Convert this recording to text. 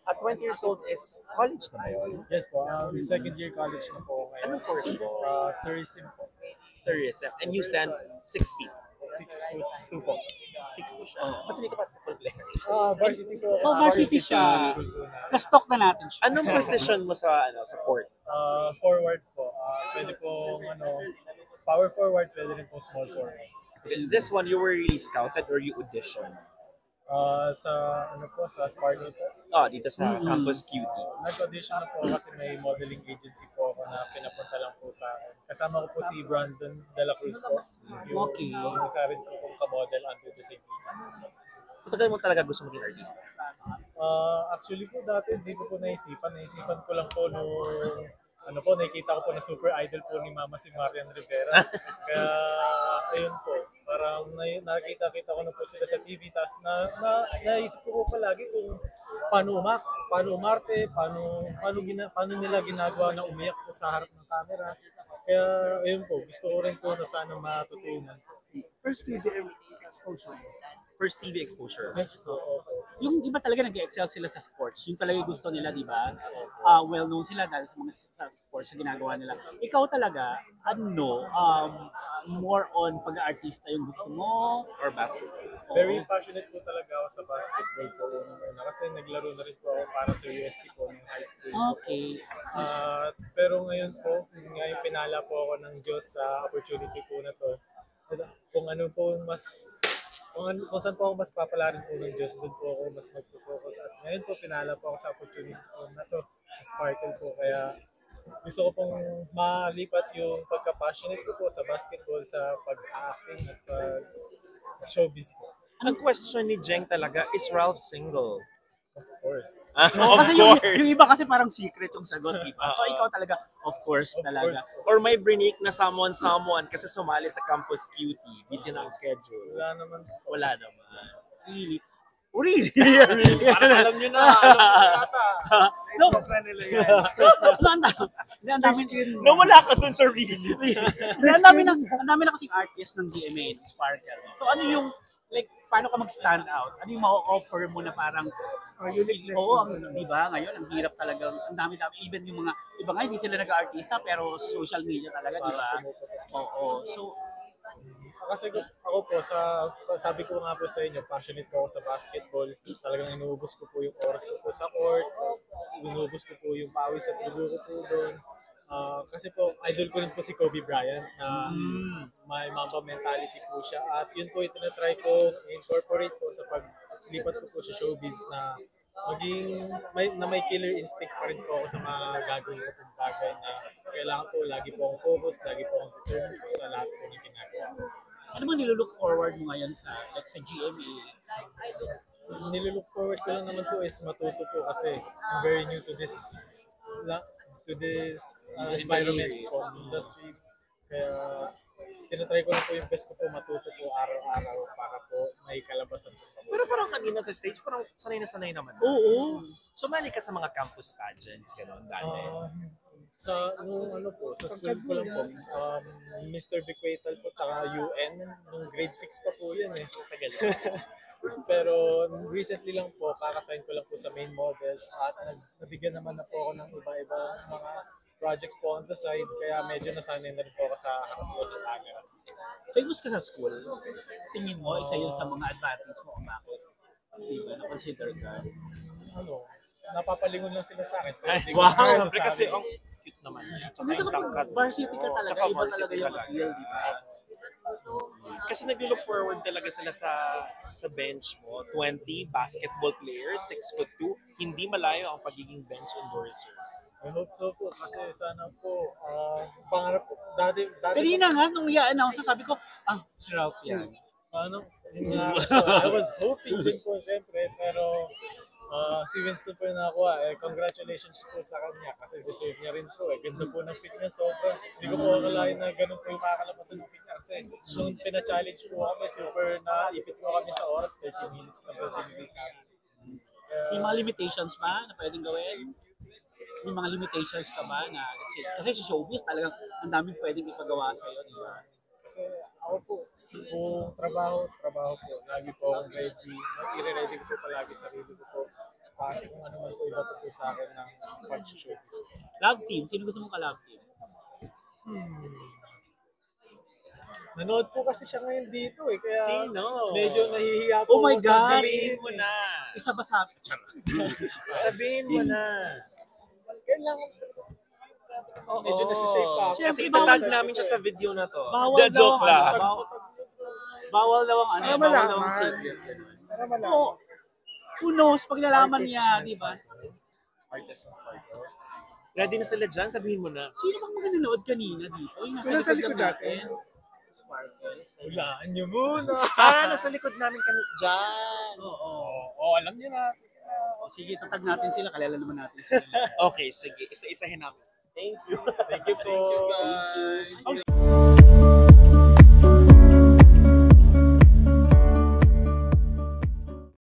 At 20 years old is college na ba yun? Yes po, second year college na po ngayon. Anong course mo? Tourism po. Tourism. And you stand 6 feet. 6'2" po. 60 siya. Ba't hindi ka basketball player? Varsity po. Oh, varsity siya. School po na. Na-stock na natin siya. Anong position mo sa court? Forward po. Pwede po, power forward, pwede rin po small forward. This one, you were really scouted or you auditioned? Sa Sparkle po. Dito sa Campus Cutie. Nag-audition na po kasi may modeling agency po ako na pinapunta lang po sa akin. Kasama ko po si Brandon De La Cruz po. Okay. Yung isa rin po pong ka-model under the same agency. Matagal mo talaga gusto maging artista? Actually po dati hindi ko po naisipan. Naisipan ko lang po nung nakikita ko po na super idol po ni Mama si Marian Rivera. Kaya ayun po, parang nakita ko na po sila sa TV, tapos naisip ko po palagi kung paano umarte, paano nila ginagawa na umiyak po sa harap ng camera. Kaya ayun po, gusto ko rin po na sana matutunan. First TV exposure. First TV exposure. Yes po. Yung iba talaga nag-excel sila sa sports. Yung talaga yung gusto nila, di ba? Well-known sila dahil sa mga sports na ginagawa nila. Ikaw talaga, more on pag-artista yung gusto mo? Or basketball? Very passionate po talaga ako sa basketball po. Kasi naglaro na rin po ako para sa UST po ng high school. Okay. Pero ngayon po, ngayon pinala po ako ng Diyos sa opportunity po na to. Kung saan po ako mas papalarin po ng Diyos, doon po ako mas mag-focus. At ngayon po, pinala po ako sa opportunity po na to, sa Sparkle po. Kaya gusto ko pong malipat yung pagka-passionate ko po sa basketball, sa pag-acting at showbiz po. Ang question ni Jeng talaga, is Ralph single? Of course. Of Kasi course. yung iba kasi parang secret yung sagot, di ba? So ikaw talaga, of course talaga. Or may brinik na someone kasi sumali sa Campus Cutie. Busy na ang schedule. Wala naman. Wala naman. Really? Really? Parang alam nyo na. Alam nyo yata. No. Sobra nila yan. Ang dami Nawala ka dun sa really. ang dami na kasing artist ng GMA, ng Sparkle. So ano yung, like, paano ka mag-stand out? Ano yung ma-offer mo na parang uniqueness? Oo, di ba? Ngayon, ang hirap talaga. Ang dami-dami. Even yung mga, iba nga, hindi sila nag-artista, pero social media talaga, di ba? Oo. So, Kasi ako po, sabi ko nga po sa inyo, passionate po ako sa basketball. Talagang inuubos ko po yung oras ko po sa court. Inuubos ko po yung pawis at dugo ko po doon. Kasi po, idol ko rin po si Kobe Bryant. May Mamba mentality po siya. At yun po, itinatry ko incorporate po sa paglipat ko po sa showbiz na may killer instinct pa rin po ako sa mga gagawin ko pong bagay na kailangan po lagi po akong focus, lagi po akong determined po sa lahat po ng ginagawa. ano mo nilulook forward mo ngayon sa GMA? Nilulook forward ko lang naman po is matuto po kasi I'm very new to this environment po, industry. Kaya tinatry ko lang po yung best ko po matuto po araw-araw para po may kalabasan po. Pero parang kanina sa stage, parang sanay na sanay naman. Oo. Sumali ka sa mga campus pageants, gano'n, dati. Sa school ko lang po, Mr. Bequatal po, tsaka UN, nung grade 6 pa po yun eh. Tagal. Pero recently lang po, kakasign ko lang po sa main models at nabigyan naman na po ako ng iba-iba mga projects po on the side, kaya medyo nasanay na rin po ako sa harap po ng camera. Famous ka sa school, tingin mo, isa yun sa mga advantage mo kung bakit? Di ba, na-consider ka? Napapalingon lang sila sa akin. Wow! Siyempre kasi ang cute naman niya. Tsaka kapag varsity ka talaga, iba talaga yung appeal, di ba? Kasi nag-look forward talaga sila sa bench mo. 20 basketball players, 6'2", hindi malayo ang pagiging bench endorser. I hope so po kasi sana po pangarap ko dati Kanina nga, nung i-announce, sabi ko, si Ralph yan. Yun nga, I was hoping din po syempre, pero si Winston po yung nakakuha. Congratulations po sa kanya kasi deserve niya rin po. Ganda po ng fit niya, sobra. Hindi ko po akalain na ganun po yung kakalabasan ng fit niya kasi nung pina-challenge po kami, super naipit po kami sa oras, 30 minutes na po binigay sa amin. May mga limitations ba na pwedeng gawin? May mga limitations ka ba na, kasi sa showbiz talagang ang daming pwedeng ipagawa sa'yo, di ba? Kasi ako po, kung trabaho po, lagi po akong ready. I-ready ko po palagi sarili ko po. kung ano man po iba po sa akin ng pag-showbiz. Love team. Sino gusto mong ka-love team? Nanood po kasi siya ngayon dito eh, kaya Sino? medyo nahihiya po Oh my ako sa God! Sabihin mo na. Isa ba sa... Sabihin mo na. Kailangan Oo. medyo nasi-shake pa ako. Kasi Siyempre, itatag bawal- namin siya sa video na to. Bawal The daw joke ang lang. ano, bawal daw ang ano, Para bawal daw ang malaman. secret. Ganun. Para malaman. Oo. Who knows, pag nalaman niya, di ba? Artist ng Sparkle. Ready na sila dyan? Sabihin mo na. Sino bang nanonood kanina dito? Yung Wala sa likod lang natin. Sparkle. Hulaan niyo muna. Nasa likod namin kami dyan. Oo. Oo, alam niyo na. Sige na. O, sige, tatag natin sila. Kalala naman natin sila. Okay, sige. Isa-isahin namin. Thank you. Thank you po. Thank you, guys.